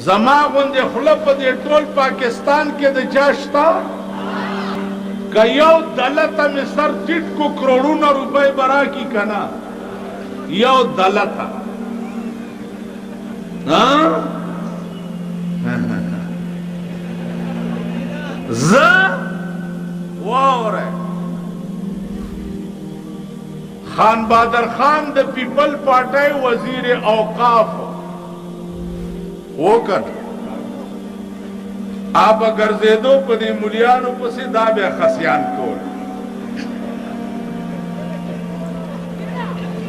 زما غوندې خوله په دې ټول پاکستان کې د چا شته؟ که یو دلته مې سر ټیټ کو کروڑونه روپۍ به راکړي که نه؟ یو دلته زه واورئ خان بادر خان د پیپل پارټۍ وزیر اوقاف وکړ آپ ګرځېدو په دې مولیانو پسې دا بیا خسیان کول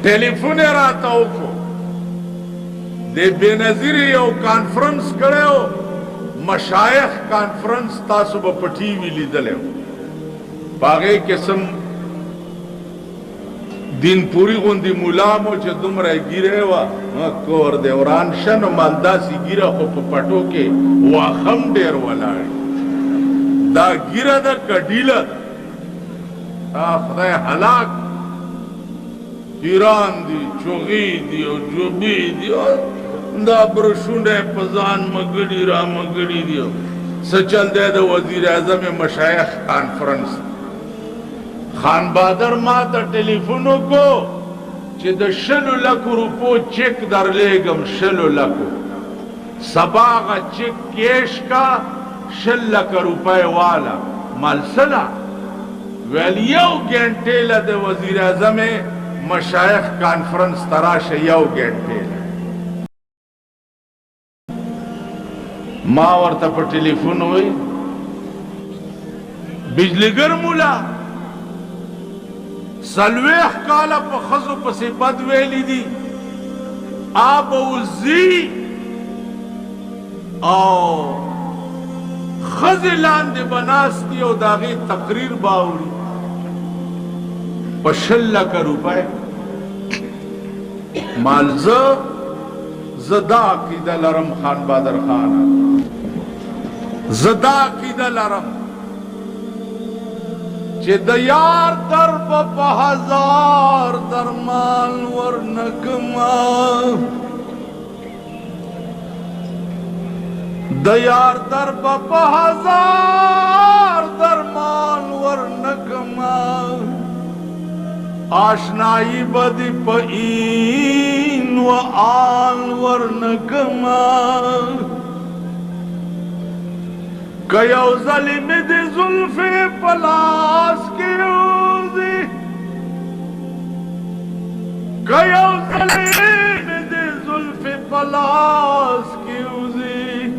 ټلیفون یې راته وکړو د بېنظیر یو کانفرنس کړی و مشایخ کانفرنس تاسو به په ټي وي لیدلی و په هغې کې سم دین پوری غوندی مولامو چې دومره ګیره وه کور دی وران شه نو مالداسې ګیره خو په پټو کې واخم ډېر ولاړ دا ګیره ده که ډیله ده خدای هلاک پیران دي چغې دي او جوبې دي دا برشونه په ځان مګړي را مګړي دي څه چل دی د وزیر اعظم مشایخ کانفرنس خان بادر ما ته ټلیفون وکړو چې د 100 لکو روپو چک درلیږم 100 لکو سبا هغه چک کیش کا 100 لکه روپۍ والا ملسله ویل یو ګنټې له د وزیر اعظم مشایخ کانفرنس ته راشه یو ګنټې ما ورته په ټلیفون وی بجلیګر مولا سلویخ کالا پا خزو پسی بد ویلی دی آب اوزی او خزی لاندے بناستی او داغی تقریر باوری پا 100 لکه روپے مالزه زدا عقیده لرم خان بادر خان زدا عقیده لرم چې د یار در په هزار درمان ورنکما د یار در په هزار درمان ورنکما آشنایی بدی په این و آن ورنکما که یو ظلم دی زلف پلاس کی اوزی که یو ظلم دی زلف پلاس کی اوزی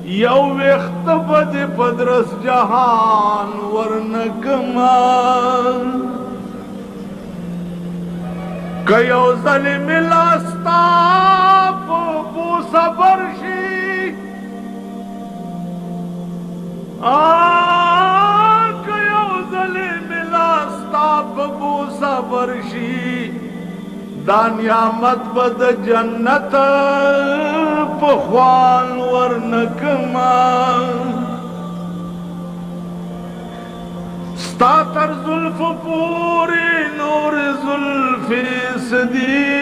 یو وقت بدی پدرس جهان ورنکما که یو ظلم لاستا پو صبر شی که یو ظلم لاستا پو صبر شی دا نعمت بد جنت پخوان ورنکما ستا تر زلف پوری نور زلف سدی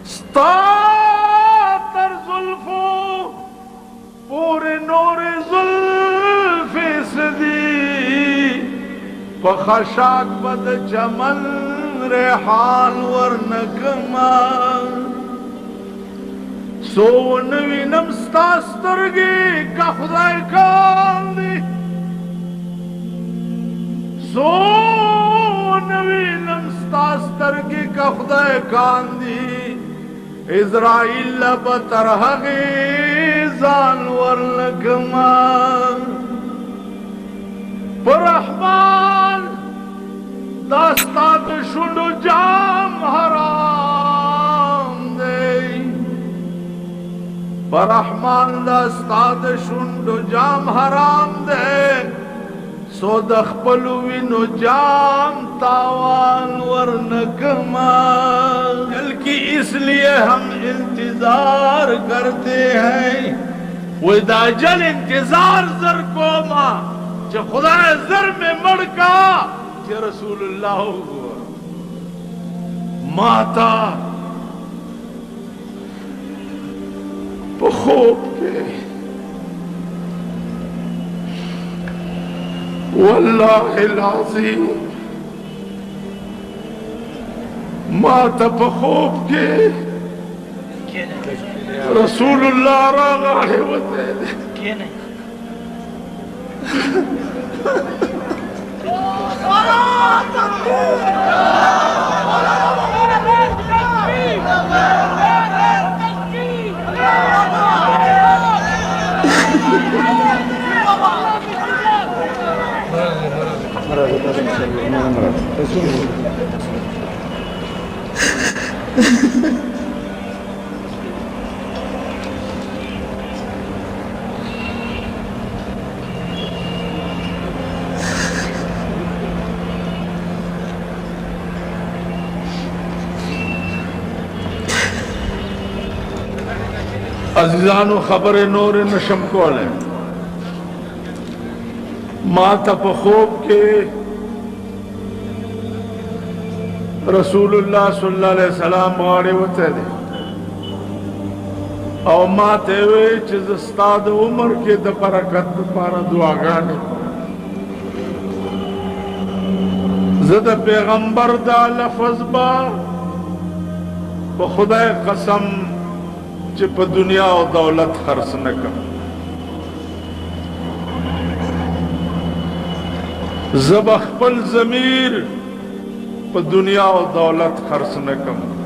ستا تر زلف پوری نور زلف سدی پخشاک بد چمن ریحان ورنکما سو نوینم ستا سترگی که خدای کاندی سو نوینم ستا سترگی که خدای کاندی اسرائیل بتر حقی زان ورنکما پر رحمان داستا دشونو جام حرام دی پر رحمان داستا دشونو جام حرام دی سو دخپلو وینو جام تاوان ورنکما دل کی اس لیے ہم انتظار کرتے ہیں وہ دا جل انتظار زر کو ماں چه خدای زر میں مڑ کا چه رسول اللہ ماتا په خوب کې والله العظیم ما ته په خوب کې رسول الله راغلی وته عزیزانو خبر نور نشم کولے ما تا پا خوب کے رسول اللہ صلی اللہ علیہ وسلم غاڑے وتے دے او ما تیوے چیز استاد عمر کے دا برکت پارا دعاگانے زد پیغمبر دا لفظ با خدا قسم چې په دنیا او دولت خرڅ نه کړم زه به خپل ضمیر په دنیا او دولت خرڅ نه کړم